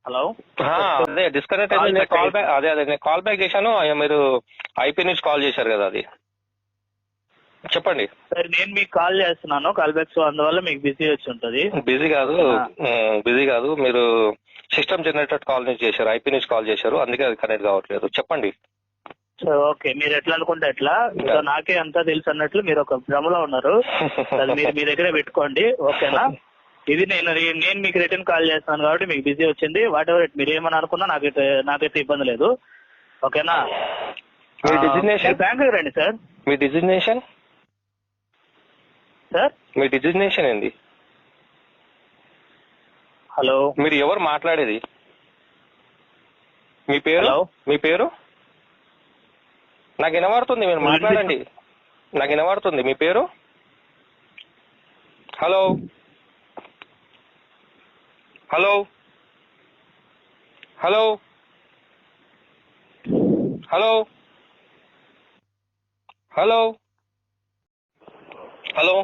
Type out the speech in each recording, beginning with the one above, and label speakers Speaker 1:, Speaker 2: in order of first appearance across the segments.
Speaker 1: Hello.
Speaker 2: అదే disconnect అయింది. నేను కాల్ బ్యాక్ నేను కాల్ బ్యాక్ చేశాను. మీరు ఐపీ నుంచి కాల్ చేశారు కదా, అది చెప్పండి.
Speaker 1: సరే, నేను మీకు కాల్ చేస్తున్నాను కాల్ బ్యాక్, సో అందువల్ల మీకు బిజీ వచ్చి ఉంటుంది.
Speaker 2: బిజీ కాదు, మీరు సిస్టమ్ జనరేటర్ కాల్ నుంచి చేశారు, ఐపీ నుంచి కాల్ చేశారు, అందుకే అది కనెక్ట్ కావట్లేదు. చెప్పండి.
Speaker 1: ఓకే, మీరు ఎట్లా అనుకుంటే ఎట్లా, నాకే అంతా తెలుసు అన్నట్లు మీరు ఒక భ్రమలో ఉన్నారు. అది మీరు మీ దగ్గర పెట్టుకోండి, ఓకేనా? ఇది నేను మీకు రిటర్న్ కాల్ చేస్తాను కాబట్టి మీకు బిజీ వచ్చింది. వాట్ ఎవర్ మీరు ఏమని అనుకున్నా నాకైతే ఇబ్బంది లేదు, ఓకేనా?
Speaker 2: మీ డిజిగ్నేషన్
Speaker 1: బ్యాంకుకి రండి సార్.
Speaker 2: మీ డిజిగ్నేషన్
Speaker 1: సార్,
Speaker 2: మీ డిజిగ్నేషన్ ఏంది?
Speaker 1: హలో,
Speaker 2: మీరు ఎవరు మాట్లాడేది? మీ పేరు? మీ పేరు నాకు వినబడుతుంది, మీరు మాట్లాడండి, నాకు వినబడుతుంది. మీ పేరు? Hello hello hello hello hello hello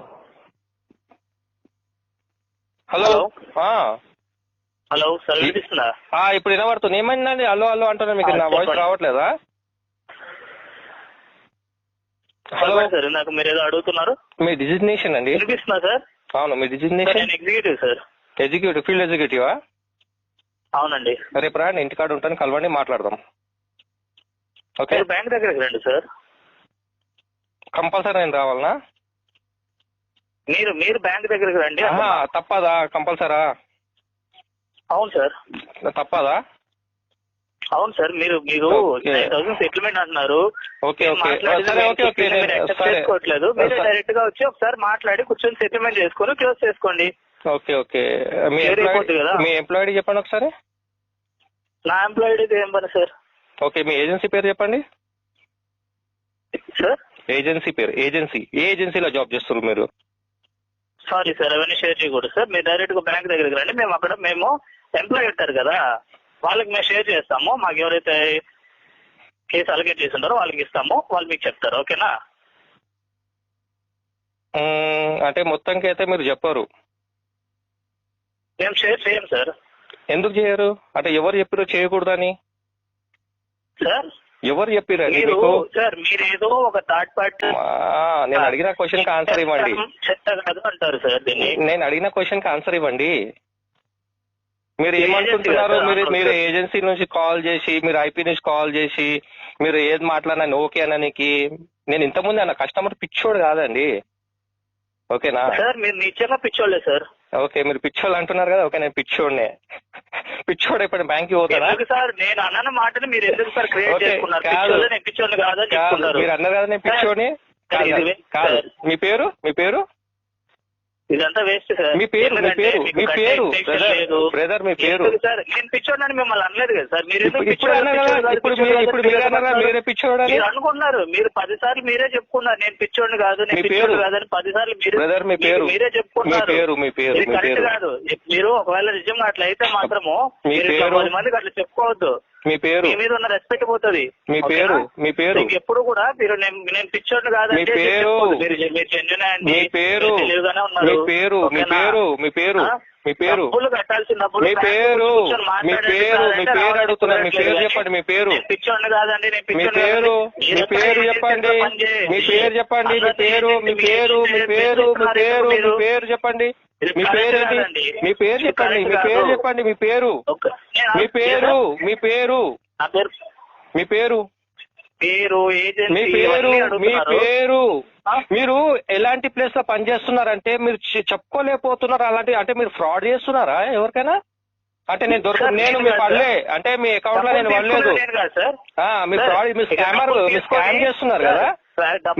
Speaker 2: hello
Speaker 1: hello sir, వినిపిస్తుందా?
Speaker 2: ఇప్పుడు వినబడుతుంది. ఏమైందండి? హలో హలో అంటున్నా, మీకు నా వాయిస్ రావట్లేదా?
Speaker 1: హలో సార్, నాకు మీరు ఏదో అడుగుతున్నారు.
Speaker 2: మీ డిజిగ్నేషన్ అండి?
Speaker 1: వినిపిస్తుందా సార్?
Speaker 2: అవును, మీ designation?
Speaker 1: Executive sir.
Speaker 2: Executive, field ఎగ్జిక్యూటివా?
Speaker 1: అవునండి.
Speaker 2: రేపు రా, ఇంటికాడ ఉంటాను, కలవండి, మాట్లాడదాం. ఓకే,
Speaker 1: బ్యాంక్ దగ్గరికి రండి సార్.
Speaker 2: కంపల్సరీ నేను రావాలనా?
Speaker 1: మీరు బ్యాంక్ దగ్గరికి రండి.
Speaker 2: తప్పదా? కంపల్సరా?
Speaker 1: అవును సార్.
Speaker 2: తప్పదా?
Speaker 1: అవును సార్. మీరు 9,000 సెటిల్మెంట్ అంటున్నారు.
Speaker 2: ఓకే ఓకే
Speaker 1: చేసుకోవట్లేదు. మీరు డైరెక్ట్ గా వచ్చి ఒకసారి మాట్లాడి కూర్చొని సెటిల్మెంట్ చేసుకొని క్లోజ్ చేసుకోండి.
Speaker 2: Okay okay. మీ ఎంప్లాయీ చెప్పండి ఒకసారి.
Speaker 1: నా ఎంప్లాయీ ఏం పని సార్?
Speaker 2: ఓకే, మీ ఏజెన్సీ పేరు చెప్పండి
Speaker 1: సార్.
Speaker 2: ఏజెన్సీ పేరు, ఏ ఏజెన్సీలో జాబ్ చేస్తున్నారు మీరు?
Speaker 1: సారీ సార్, అవన్నీ షేర్ చేయకూడదు సార్. మీరు డైరెక్ట్ గా బ్యాంక్ దగ్గరికి రండి. మేము ఎంప్లాయీ ఉంటారు కదా, వాళ్ళకి మేము షేర్ చేస్తాము. మాకు ఎవరైతే కేసు అలకేట్ చేసి ఉంటారో వాళ్ళకి ఇస్తాము, వాళ్ళు మీకు చెప్తారు, ఓకేనా?
Speaker 2: అంటే మొత్తానికి అయితే మీరు చెప్పారు.
Speaker 1: మేము షేర్ చేయం సార్.
Speaker 2: ఎందుకు చేయరు? అంటే ఎవరు చెప్పారు చేయకూడదని?
Speaker 1: సార్,
Speaker 2: ఎవరు చెప్పారు?
Speaker 1: సార్, మీరేదో ఒక థర్డ్ పార్టీ.
Speaker 2: నేను అడిగిన క్వశ్చన్ కి ఆన్సర్ ఇవ్వండి.
Speaker 1: అంటారు సార్ దీన్ని.
Speaker 2: నేను అడిగిన క్వశ్చన్ కి ఆన్సర్ ఇవ్వండి. మీరు ఏమనుకుంటున్నారు? మీరు ఏజెన్సీ నుంచి కాల్ చేసి, మీరు ఐపీ నుంచి కాల్ చేసి, మీరు ఏది మాట్లాడినా ఓకే అనడానికి. నేను ఇంతకుముందు అన్న కస్టమర్ పిచ్చోడు కాదండి, ఓకేనా?
Speaker 1: సార్, మీరు నిజంగా పిచ్చోళ్ళే సార్.
Speaker 2: ఓకే, మీరు పిచ్చోళ్ళు అంటున్నారు కదా, ఓకే, నేను పిచ్చోడ్నే. పిచ్చోడు ఎప్పుడు బ్యాంక్కి పోతారా?
Speaker 1: సార్, నేను అన్న మాటని మీరు ఎందుకు సార్ క్రియేట్ చేసుకున్నారు? పిచ్చోళ్ళు కాదని
Speaker 2: మీరు అన్నారు కదా నేను పిచ్చోడిని. కాదు. మీ పేరు?
Speaker 1: ఇదంతా వేస్ట్ సార్.
Speaker 2: మీ పేరు బ్రదర్, మీ పేరు?
Speaker 1: సార్, నేను పిచ్చోడని మిమ్మల్ని అనలేదు కదా సార్. మీరు
Speaker 2: మీరే పిచ్చోడు
Speaker 1: అనుకున్నారు. మీరు 10 సార్లు మీరే చెప్పుకున్నారు నేను పిచ్చోడిని కాదు, నేను పిచ్చోడు కాదని 10 సార్లు మీరే చెప్పుకున్నారు. కరెక్ట్ కాదు. మీరు ఒకవేళ నిజంగా అట్లా అయితే మాత్రము 10 మందికి అట్లా చెప్పుకోవద్దు.
Speaker 2: మీ పేరు
Speaker 1: మీద ఉన్న రెస్పెక్ట్ పోతుంది.
Speaker 2: మీ పేరు
Speaker 1: ఎప్పుడు కూడా మీరు నేను పిచ్చోడిని కాదండి.
Speaker 2: మీ పేరు
Speaker 1: కట్టాల్సిన
Speaker 2: అడుగుతున్నారు. మీ పేరు చెప్పండి. మీ పేరు?
Speaker 1: పిచ్చోడిని కాదండి.
Speaker 2: మీ పేరు చెప్పండి. మీ పేరు చెప్పండి. మీ పేరు చెప్పండి. మీ పేరేంటి? మీ పేరు చెప్పండి. మీ పేరు చెప్పండి. మీ పేరు? మీరు ఎలాంటి ప్లేస్ లో పనిచేస్తున్నారంటే మీరు చెప్పుకోలేకపోతున్నారు. అలాంటి అంటే మీరు ఫ్రాడ్ చేస్తున్నారా ఎవరికైనా? అంటే నేను మీ పడలే, అంటే మీ అకౌంట్ లో నేను పడలేదు. మీరు ఫ్రాడ్, మీరు స్కామ్ చేస్తున్నారు కదా,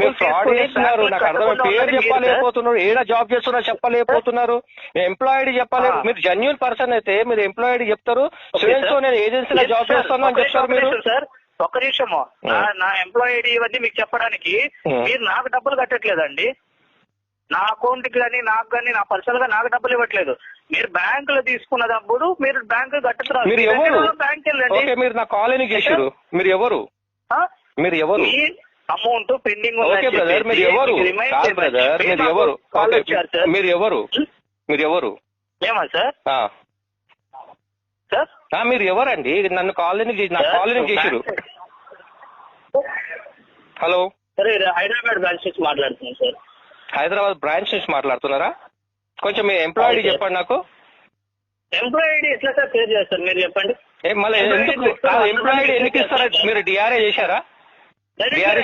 Speaker 2: మీరు ఫ్రాడ్ చేస్తున్నారు. నాకు అర్థం. పేరు చెప్పలేకపోతున్నారు, ఏడా జాబ్ చేస్తున్నారు చెప్పలేకపోతున్నారు, ఎంప్లాయిడ్ చెప్పలేదు. మీరు జెన్యూన్ పర్సన్ అయితే మీరు ఎంప్లాయిడ్ చెప్తారు, సో నేను ఏజెన్సీలో జాబ్ చేస్తాను అని చెప్తారు. మీరు
Speaker 1: ఒక్క నిమిషము, నా ఎంప్లాయీ ఇవన్నీ మీకు చెప్పడానికి మీరు నాకు డబ్బులు కట్టట్లేదండి. నా అకౌంట్ కి కానీ నాకు కానీ నా పర్సనల్ గా నాకు డబ్బులు ఇవ్వట్లేదు. మీరు బ్యాంక్ లో తీసుకున్నప్పుడు మీరు బ్యాంక్ కట్టుతున్నారు. బ్యాంక్ వెళ్ళండి.
Speaker 2: మీరు నా కాలనీ చేశారు. మీరు ఎవరు?
Speaker 1: అమౌంట్ పెండింగ్
Speaker 2: ఓకే బ్రదర్, మీరు ఎవరు? బ్రదర్, మీరు ఎవరు?
Speaker 1: ఏమా సార్? సార్,
Speaker 2: మీరు ఎవరండి? నన్ను నాకు కాల్ చేసిరు. హలో
Speaker 1: సరే, హైదరాబాద్ బ్రాంచ్ నుంచి మాట్లాడుతున్నాను సార్.
Speaker 2: హైదరాబాద్ బ్రాంచ్ నుంచి మాట్లాడుతున్నారా? కొంచెం మీ ఎంప్లాయీ చెప్పండి నాకు.
Speaker 1: ఎంప్లాయీ ఎట్లా సార్ పే చేస్తారు మీరు చెప్పండి.
Speaker 2: మళ్ళీ ఎందుకు ఎంప్లాయీ ఎందుకు ఇస్తారా? మీరు డిఆర్ఏ చేశారా? డిఆర్ఏ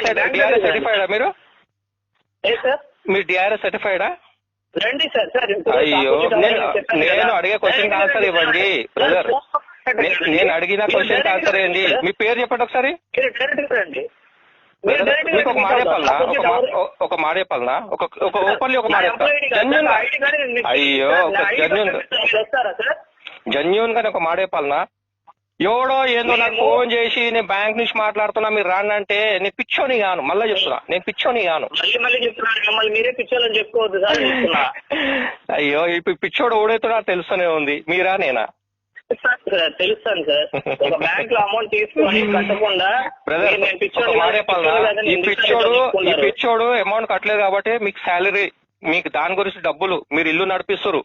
Speaker 2: సర్టిఫైడా మీరు? మీరు డిఆర్ఏ సర్టిఫైడా?
Speaker 1: రండి సార్. సార్
Speaker 2: అయ్యో, నేను అడిగే క్వశ్చన్ ఆన్సర్ ఇవ్వండి బ్రదర్. నేను అడిగిన క్వశ్చన్ ఆన్సర్ ఏంటి? మీ పేరు చెప్పండి ఒకసారి.
Speaker 1: రండి.
Speaker 2: మీకు ఒక మాట చెప్పాలనా? ఒక మాట చెప్పాలనా? ఒక ఓపెన్లీ ఒక మాట చెప్తా జెన్యూన్ గా. అయ్యో, ఒక జెన్యూన్ గా ఒక మాట చెప్పాలనా? ఎవడో ఏందో నాకు ఫోన్ చేసి నేను బ్యాంక్ నుంచి మాట్లాడుతున్నా మీరు రాండి అంటే నేను పిచ్చోని కాను. మళ్ళీ చెప్తున్నా, నేను పిచ్చోని కాను.
Speaker 1: మీరే పిచ్చోని చెప్పుకోవద్దు సార్.
Speaker 2: అయ్యో, ఇప్పుడు పిచ్చోడు ఓడైతున్నా తెలుస్తూనే ఉంది. మీరా నేనా?
Speaker 1: తెలుస్తాను సార్. ఒక బ్యాంక్ లో అమౌంట్ తీసుకొని కట్టకుండా
Speaker 2: ఈ పిచ్చోడు అమౌంట్ కట్టలేదు కాబట్టి మీకు శాలరీ, మీకు దాని గురించి డబ్బులు, మీరు ఇల్లు నడిపిస్తారు.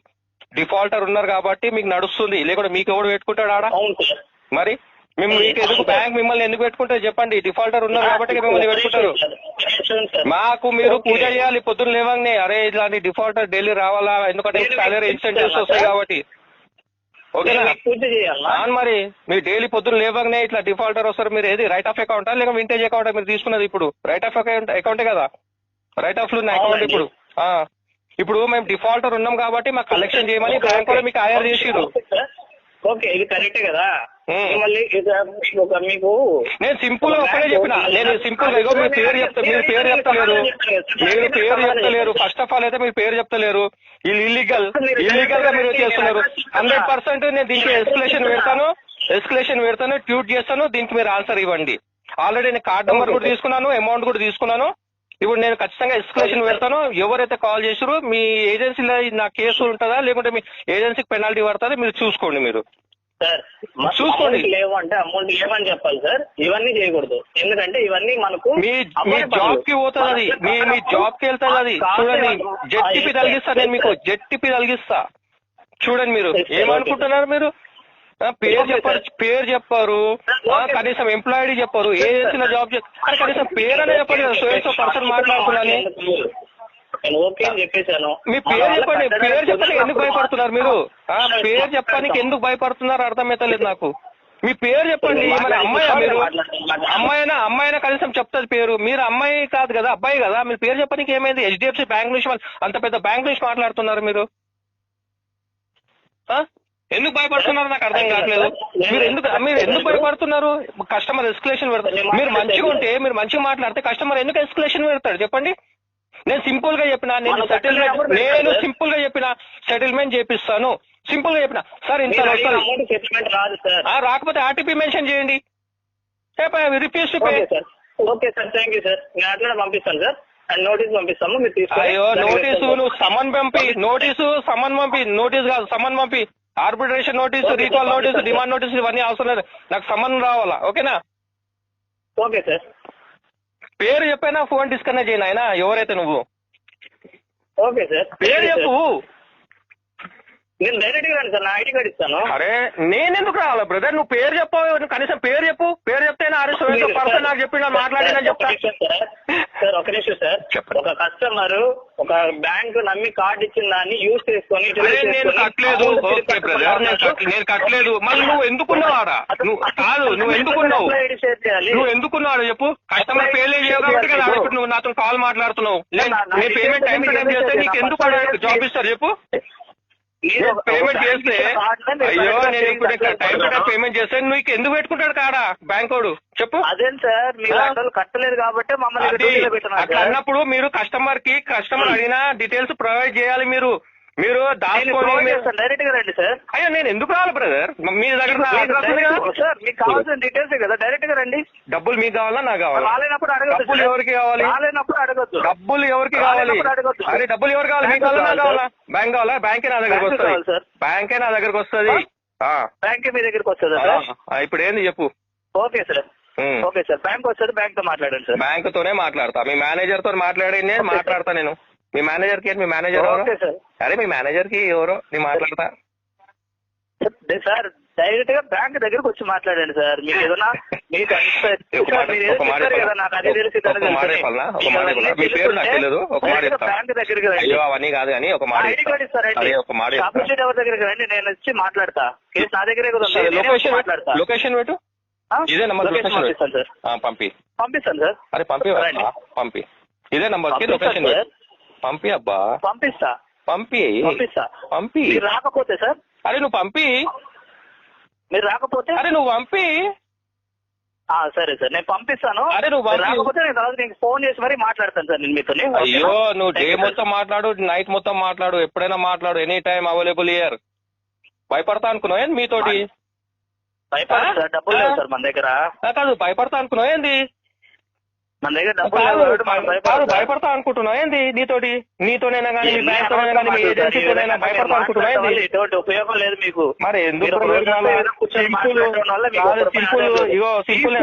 Speaker 2: డిఫాల్టర్ ఉన్నారు కాబట్టి మీకు నడుస్తుంది. లేకుండా మీకు ఎవడు పెట్టుకుంటాడు ఆడ? మరి మీకు ఎందుకు బ్యాంక్ మిమ్మల్ని ఎందుకు పెట్టుకుంటారు చెప్పండి? డిఫాల్టర్ ఉన్నారు కాబట్టి మిమ్మల్ని పెట్టుకుంటారు. మాకు మీరు పూజ చేయాలి పొద్దున్న లేవగానే. అరే ఇలాంటి డిఫాల్టర్ డైలీ రావాలా, ఎందుకంటే సాలరీ ఇన్సెంటివ్స్ వస్తాయి కాబట్టి. ఓకేనా? మరి మీరు డైలీ పొద్దున్న లేవగానే ఇట్లా డిఫాల్టర్ వస్తారు. మీరు ఏది రైట్ ఆఫ్ అకౌంటా లేక వింటేజ్ అకౌంటా మీరు తీసుకున్నది? ఇప్పుడు రైట్ ఆఫ్ అకౌంటే కదా, రైట్ ఆఫ్ లో ఉన్న అకౌంట్. ఇప్పుడు మేము డిఫాల్టర్ ఉన్నాం కాబట్టి మాకు కలెక్షన్ చేయమని బ్యాంక్ వాళ్ళు మీకు హైర్ చేసిరు.
Speaker 1: ఓకే, ఇది కరెక్టే కదా. మీకు
Speaker 2: నేను సింపుల్ గా ఒక్కడే చెప్పిన. నేను సింపుల్ గా మీరు పేరు చెప్తలేరు. ఫస్ట్ ఆఫ్ ఆల్ అయితే మీరు పేరు చెప్తలేరు. ఇల్లీగల్ గా మీరు చేస్తున్నారు. 100% నేను దీనికి ఎస్కలేషన్ పెడతాను, ట్వీట్ చేస్తాను. దీనికి మీరు ఆన్సర్ ఇవ్వండి. ఆల్రెడీ నేను కార్డ్ నెంబర్ కూడా తీసుకున్నాను, అమౌంట్ కూడా తీసుకున్నాను. ఇప్పుడు నేను ఖచ్చితంగా ఎస్కలేషన్ పెడతాను. ఎవరైతే కాల్ చేసారో మీ ఏజెన్సీలో నా కేసు ఉంటుందా లేకుంటే మీ ఏజెన్సీకి పెనాల్టీ పడుతుందా మీరు చూసుకోండి. మీరు
Speaker 1: సార్
Speaker 2: చూసుకోండి.
Speaker 1: లేవు అంటే అమౌంట్ లేవని చెప్పాలి సార్. ఇవన్నీ చేయకూడదు, ఎందుకంటే ఇవన్నీ మనకు
Speaker 2: మీ జాబ్ కి పోతుంది. అది మీ జాబ్ కి వెళ్తుంది. అది చూడండి, జెట్టిపి తలిగిస్తా నేను మీకు, జెట్టిపి తలిగిస్తా. చూడండి, మీరు ఏమనుకుంటున్నారు? మీరు పేరు చెప్పారు, కనీసం ఎంప్లాయీ చెప్పారు, ఏజెన్సీలో జాబ్ కనీసం పేరు అనే చెప్పారు కదా. సో పర్సన్ మాట్లాడుతున్నాను. మీ పేరు చెప్పండి. పేరు చెప్పడానికి ఎందుకు భయపడుతున్నారు మీరు? పేరు చెప్పడానికి ఎందుకు భయపడుతున్నారు అర్థమైతలేదు నాకు. మీ పేరు చెప్పండి. మరి అమ్మాయి మీరు అమ్మాయినా కనీసం చెప్తుంది పేరు. మీరు అమ్మాయి కాదు కదా, అబ్బాయి కదా. మీరు పేరు చెప్పడానికి ఏమైంది? హెచ్డిఎఫ్సి బ్యాంక్ నుంచి అంత పెద్ద బ్యాంక్ నుంచి మాట్లాడుతున్నారు మీరు. ఎందుకు భయపడుతున్నారు నాకు అర్థం కావట్లేదు. మీరు ఎందుకు భయపడుతున్నారు? కస్టమర్ ఎస్కలేషన్ పెడతారు. మీరు మంచిగా ఉంటే, మీరు మంచిగా మాట్లాడితే కస్టమర్ ఎందుకు ఎస్కలేషన్ పెడతాడు చెప్పండి? నేను సింపుల్ గా చెప్పిన, సెటిల్మెంట్ చేపిస్తాను. సింపుల్ గా చెప్పిన సార్. ఇంత రాకపోతే ఆర్టీపీ మెన్షన్ చేయండి. Request
Speaker 1: okay sir, thank you sir. నేను అట్లా పంపిస్తాను సార్. నోటీస్ పంపిస్తాము.
Speaker 2: అయ్యో, నోటీసు నువ్వు సమన్ పంపి, నోటీస్ కాదు సమన్ పంపి. Arbitration notice, recall notice, demand notice ఇవన్నీ అవసరం లేదు. నాకు సమన్ రావాలా. ఓకేనా?
Speaker 1: Okay sir.
Speaker 2: పేరు చెప్పైనా ఫోన్ డిస్కనెక్ట్ చేయను. ఆయన ఎవరైతే నువ్వు
Speaker 1: ఓకే సార్,
Speaker 2: పేరు చెప్పు.
Speaker 1: నేను డైరెక్ట్ గా సార్, నా ఐడి కార్డు ఇస్తాను.
Speaker 2: అరే నేనెందుకు రావాలా బ్రదర్? నువ్వు పేరు చెప్పు, కనీసం పేరు చెప్పు. పేరు చెప్తేనే అరే పర్సన్ నాకు చెప్పి మాట్లాడినా చెప్తా.
Speaker 1: సార్ ఒక నిమిషం సార్. ఒక కస్టమర్ ఒక బ్యాంక్ నమ్మి కార్డు ఇచ్చిన దాన్ని యూజ్ చేసుకొని
Speaker 2: నేను కట్టలేదు. ఓకే బ్రదర్, నేను కట్టలేదు. మళ్ళీ నువ్వు ఎందుకున్నావు ఆడ? నువ్వు ఎందుకున్నావు చెప్పు. కస్టమర్ పేలే కాబట్టి కదా ఇప్పుడు నువ్వు నాతో కాల్ మాట్లాడుతున్నావు. నేను పేమెంట్ టైం టు టైం చేస్తే నీకు ఎందుకు జాబ్ ఇస్తారు చెప్పు? పేమెంట్ చేస్తే అయ్యో నేను ఇప్పుడు టైం టు టైం పేమెంట్ చేస్తే నువ్వు ఎందుకు పెట్టుకుంటాడు కాడా బ్యాంకోడు చెప్పు?
Speaker 1: అదేం సార్, మీరు కట్టలేదు కాబట్టి మమ్మల్ని
Speaker 2: అట్లా అన్నప్పుడు మీరు కస్టమర్ అడిగిన డీటెయిల్స్ ప్రొవైడ్ చేయాలి. మీరు దాచుకొని
Speaker 1: డైరెక్ట్ గా రండి సార్.
Speaker 2: అయ్యో నేను ఎందుకు రావాలి బ్రదర్? మీ దగ్గర
Speaker 1: సార్ మీకు కావాల్సిన డీటెయిల్స్ కదా, డైరెక్ట్ గా రండి.
Speaker 2: డబ్బులు మీకు కావాలా నాకు కావాలి?
Speaker 1: రాలేనప్పుడు అడగదు.
Speaker 2: డబ్బులు ఎవరికి కావాలి?
Speaker 1: రాలేనప్పుడు అడగద్దు.
Speaker 2: డబ్బులు ఎవరికి కావాలి? అరే డబ్బులు ఎవరు కావాలి? మీకు కావాలా నాకు కావాలా? బ్యాంక్ కావాలా? బ్యాంకే నా దగ్గరకు వస్తుంది. బ్యాంకే నా దగ్గరకు వస్తుంది.
Speaker 1: బ్యాంక్ మీ దగ్గరకు వస్తుందా?
Speaker 2: ఇప్పుడు ఏంది చెప్పు.
Speaker 1: Okay sir. Okay sir, bank వస్తుంది. బ్యాంక్ తో మాట్లాడండి సార్.
Speaker 2: బ్యాంక్ తోనే మాట్లాడతా. మీ మేనేజర్ తో మాట్లాడతా నేను. మీ మేనేజర్ కి మీ మేనేజర్ ఎవరు? అరే మీ మేనేజర్ కి ఎవరో నేను మాట్లాడతా.
Speaker 1: సార్ డైరెక్ట్ గా బ్యాంక్ దగ్గరకు వచ్చి మాట్లాడండి సార్. మీకు ఏదైనా మీకు నాకు అదే తెలిసి
Speaker 2: బ్యాంక్ దగ్గరికి రండి. అవన్నీ కాదు కానీ ఒక మాట
Speaker 1: ఐడి కార్డు ఇస్తారండి. ఆపోజిట్ ఎవరి దగ్గరికి రండి, నేను వచ్చి మాట్లాడతా. కేసు నా దగ్గరే కదా మాట్లాడతా.
Speaker 2: లొకేషన్ పెట్టు. ఇదే నంబర్
Speaker 1: పంపిస్తాను సార్. పంపిస్తాను సార్.
Speaker 2: అరే పంపి ఇదే నంబర్ కి లొకేషన్ పంపి. అబ్బా
Speaker 1: పంపిస్తా.
Speaker 2: పంపి
Speaker 1: మీరు రాకపోతే సార్,
Speaker 2: అరే నువ్వు పంపి.
Speaker 1: మీరు రాకపోతే
Speaker 2: అరే నువ్వు పంపి.
Speaker 1: సరే సార్, నేను పంపిస్తాను.
Speaker 2: అరే నువ్వు
Speaker 1: రాకపోతే నేను తర్వాత నీకు ఫోన్ చేసి మరీ మాట్లాడతాను సార్ నేను మీతో.
Speaker 2: అయ్యో నువ్వు డే మొత్తం మాట్లాడు, నైట్ మొత్తం మాట్లాడు, ఎప్పుడైనా మాట్లాడు, ఎనీ టైం అవైలబుల్ ఇయర్. భయపడతా అనుకున్నావు ఏంది మీతోటి?
Speaker 1: భయపడతా సార్, డబ్బులు లేవు సార్ మన దగ్గర.
Speaker 2: కాదు భయపడతా అనుకున్నావు ఏంది?
Speaker 1: మన దగ్గర డబ్బులు
Speaker 2: భయపడతా అనుకుంటున్నావు ఏంది? నీతోనైనా కానీ మీ బ్యాంక్ తోనైనా కానీ మీ ఏజెన్సీతోనైనా భయపడతా అనుకుంటున్నావు ఏంది?
Speaker 1: ఎటువంటి ఉపయోగం లేదు మీకు.
Speaker 2: మరి ఎందుకు సింపుల్ ఇగో సింపుల్